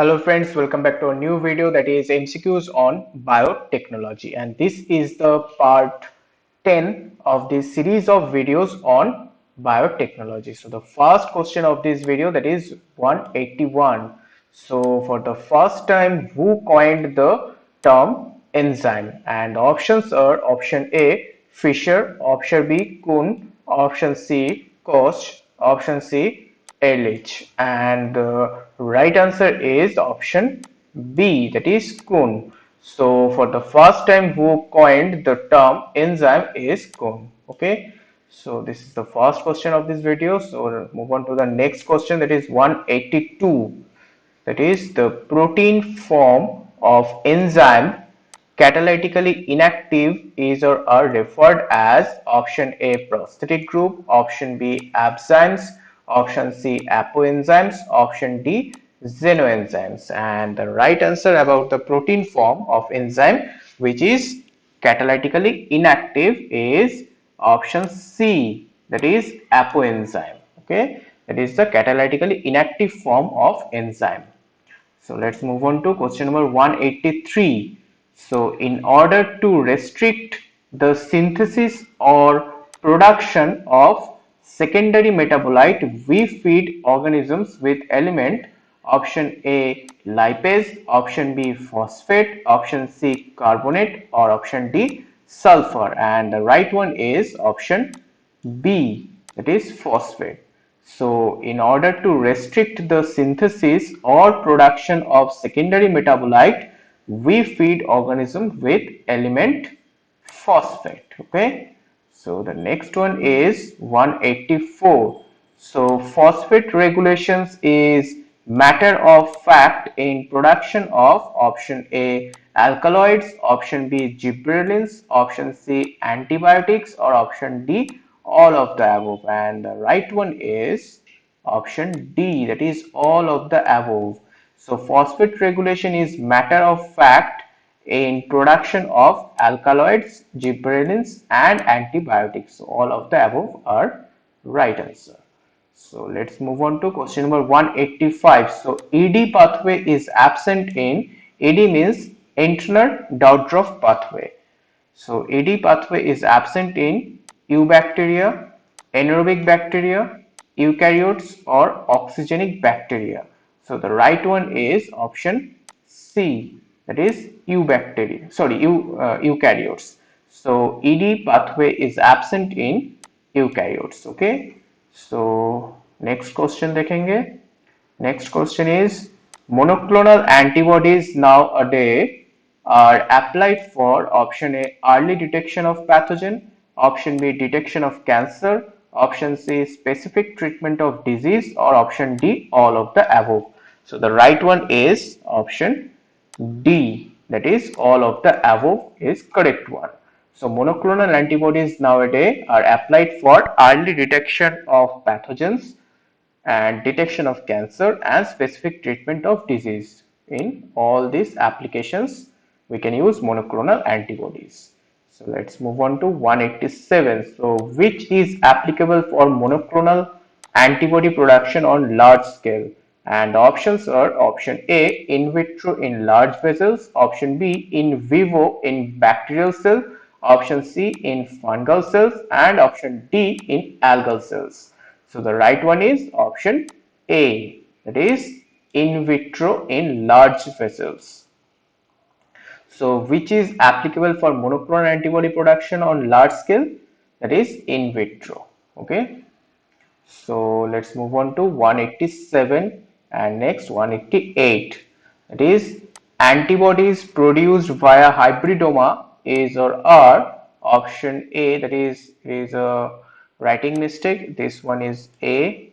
Hello friends, welcome back to a new video, that is MCQs on biotechnology, and this is the part 10 of this series of videos on biotechnology. So the first question of this video, that is 181. So for the first time, who coined the term enzyme? And the options are: option A Fisher, option B Kuhn, option C Koch, option C Ehrlich, and the right answer is option B, that is Kuhn. So for the first time, who coined the term enzyme is Kuhn. Okay, so this is the first question of this video. So we'll move on to the next question, that is 182. That is, the protein form of enzyme catalytically inactive is or are referred as: option A prosthetic group, option B abzymes, option C apoenzymes, option D xenoenzymes. And the right answer about the protein form of enzyme which is catalytically inactive is option C, that is apoenzyme. Okay, that is the catalytically inactive form of enzyme. So let's move on to question number 183. So in order to restrict the synthesis or production of secondary metabolite, we feed organisms with element: option A lipase, option B phosphate, option C carbonate, or option D sulfur. And the right one is option B, that is phosphate. So in order to restrict the synthesis or production of secondary metabolite, we feed organism with element phosphate. Okay, so the next one is 184. So phosphate regulations is matter of fact in production of: option A alkaloids, option B gibberellins, option C antibiotics, or option D all of the above. And the right one is option D, that is all of the above. So phosphate regulation is matter of fact in production of alkaloids, gibberellins, and antibiotics. So all of the above are right answer. So let's move on to question number 185. So ED pathway is absent in: ED means Entner-Doudoroff pathway. So ED pathway is absent in eubacteria, anaerobic bacteria, eukaryotes, or oxygenic bacteria. So the right one is option C, that is eukaryotes. So ED pathway is absent in eukaryotes. Okay. So next question देखेंगे. Next question is: monoclonal antibodies nowadays are applied for: option A early detection of pathogen, option B detection of cancer, option C specific treatment of disease, or option D all of the above. So the right one is option D, that is all of the above is correct one. So monoclonal antibodies nowadays are applied for early detection of pathogens and detection of cancer and specific treatment of disease. In all these applications, we can use monoclonal antibodies. So let's move on to 187. So which is applicable for monoclonal antibody production on large scale? And the options are: option A in vitro in large vessels, option B in vivo in bacterial cells, option C in fungal cells, and option D in algal cells. So the right one is option A, that is in vitro in large vessels. So which is applicable for monoclonal antibody production on large scale? That is in vitro. Okay. So let's move on to 187 and next 188. That is, antibodies produced via hybridoma is or are: option A, that is a writing mistake. This one is A,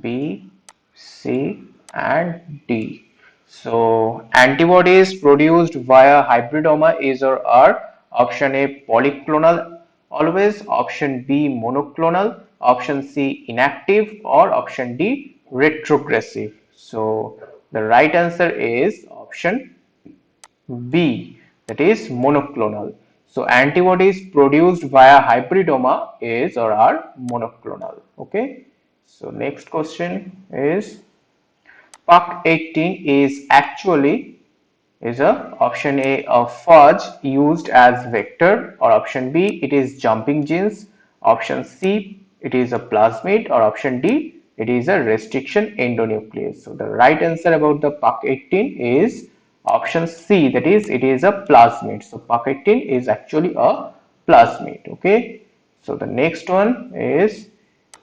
B, C, and D. So antibodies produced via hybridoma is or are: option A polyclonal always, option B monoclonal, option C inactive, or option D retrogressive. So the right answer is option B, that is monoclonal. So antibodies produced via hybridoma is or are monoclonal. Okay. So next question is PUC18 is actually is a option A, a fudge used as vector, or option B, it is jumping genes, option C, it is a plasmid, or option D, it is a restriction endonuclease. So the right answer about the PUC18 is option C, that is it is a plasmid. So PUC18 is actually a plasmid. Okay, so the next one is,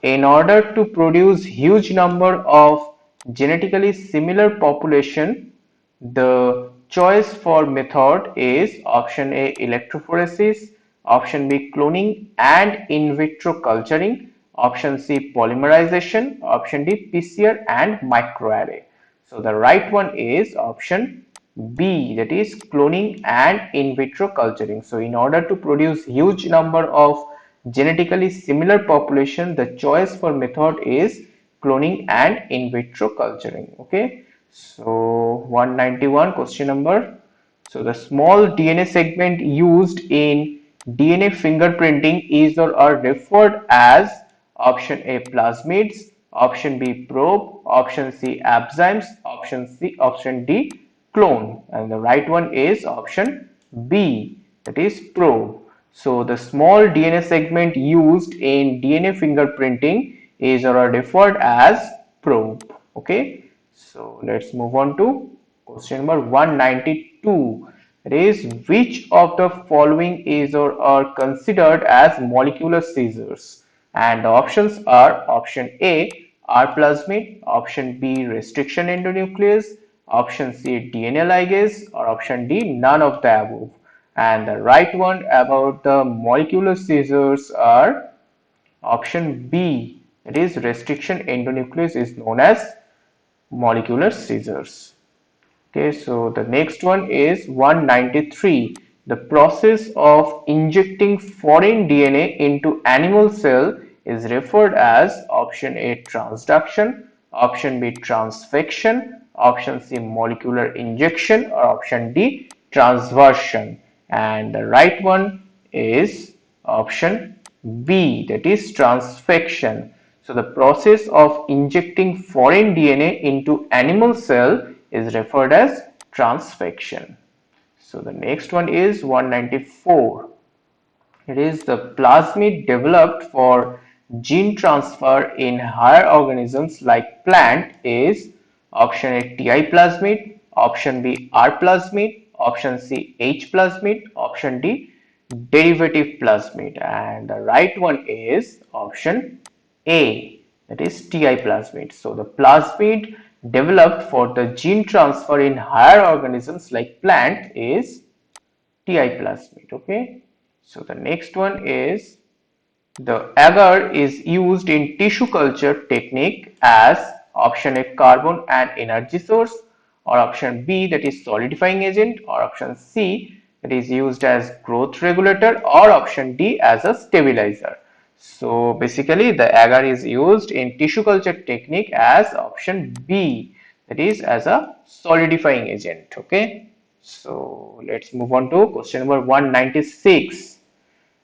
in order to produce huge number of genetically similar population, the choice for method is option A, electrophoresis, option B, cloning and in vitro culturing, option C, polymerization, option D, PCR and microarray. So the right one is option B, that is cloning and in vitro culturing. So in order to produce huge number of genetically similar population, the choice for method is cloning and in vitro culturing. Okay, so 191 question number. So the small DNA segment used in DNA fingerprinting is or are referred as option A, plasmids, option B, probe, option C, enzymes, option D, clone, and the right one is option B, that is probe. So the small DNA segment used in DNA fingerprinting is or are referred as probe. Okay, so let's move on to question number 192. It is, which of the following is or are considered as molecular scissors? And the options are option A, R plasmid, option B, restriction endonuclease, option C, DNA ligase, or option D, none of the above. And the right one about the molecular scissors are option B, that is restriction endonuclease is known as molecular scissors. Okay, so the next one is 193. The process of injecting foreign DNA into animal cell is referred as option A, transduction, option B, transfection, option C, molecular injection, or option D, transversion. And the right one is option B, that is transfection. So the process of injecting foreign DNA into animal cell is referred as transfection. So the next one is 194. It is the plasmid developed for gene transfer in higher organisms like plant is option A, Ti plasmid, option B, R plasmid, option C, H plasmid, option D, derivative plasmid, and the right one is option A, that is Ti plasmid. So the plasmid developed for the gene transfer in higher organisms like plant is Ti plasmid. Okay, so the next one is, the agar is used in tissue culture technique as option A, carbon and energy source, or option B, that is solidifying agent, or option C, that is used as growth regulator, or option D, as a stabilizer. So basically the agar is used in tissue culture technique as option B, that is as a solidifying agent. Okay, so let's move on to question number 196.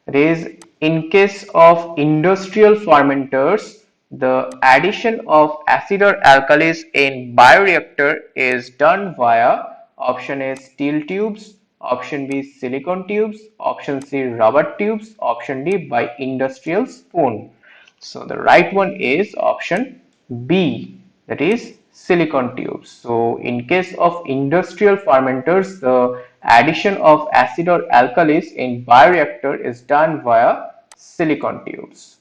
That is, in case of industrial fermenters, the addition of acid or alkalis in bioreactor is done via option A, steel tubes, option B, silicon tubes, option C, rubber tubes, option D, by industrial spoon. So the right one is option B, that is silicon tubes. So in case of industrial fermenters, the addition of acid or alkalis in bioreactor is done via silicon tubes.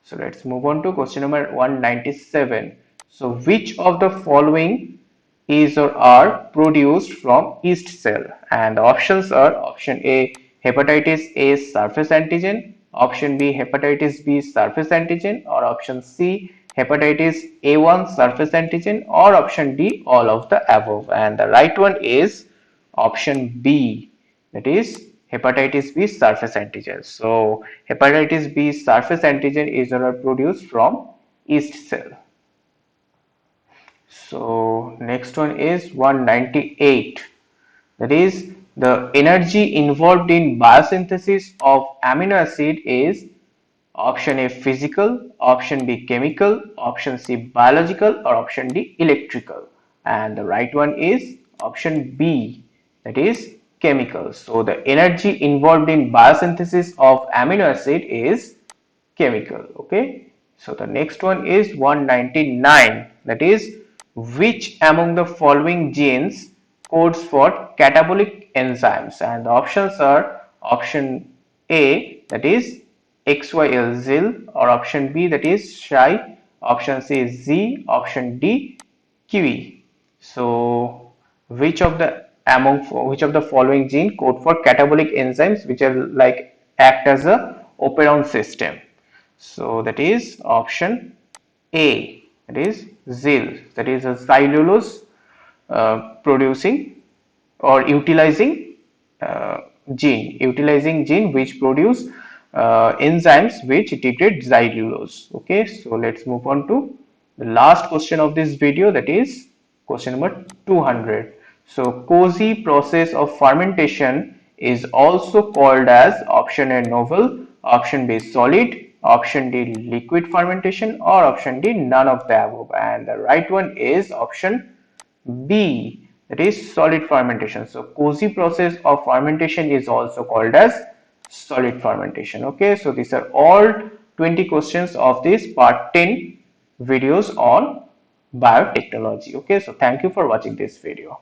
So let's move on to question number 197. So which of the following is or are produced from yeast cell? And the options are option A, hepatitis A surface antigen, option B, hepatitis B surface antigen, or option C, hepatitis A1 surface antigen, or option D, all of the above. And the right one is option B, that is hepatitis B surface antigen. So hepatitis B surface antigen is or are produced from yeast cell. So next one is 198. That is, the energy involved in biosynthesis of amino acid is option A, physical, option B, chemical, option C, biological, or option D, electrical. and the right one is option B, that is chemicals. So the energy involved in biosynthesis of amino acid is chemical. Okay, so the next one is 199, that is which among the following genes codes for catabolic enzymes, and the options are option A, that is XYLZIL, or option B, that is SHI, option C is Z, option D QE. So which of the following gene code for catabolic enzymes which are like act as a operon system? So that is option A, that is ZIL, that is a xylulose producing or utilizing gene which produce enzymes which degrade xylulose. Okay, so let's move on to the last question of this video, that is question number 200. So cozy process of fermentation is also called as option A novel, option B solid, option D liquid fermentation, or option D none of the above, and the right one is option B, that is solid fermentation. So cozy process of fermentation is also called as solid fermentation. Okay, so these are all 20 questions of this part 10 videos on biotechnology. Okay, so thank you for watching this video.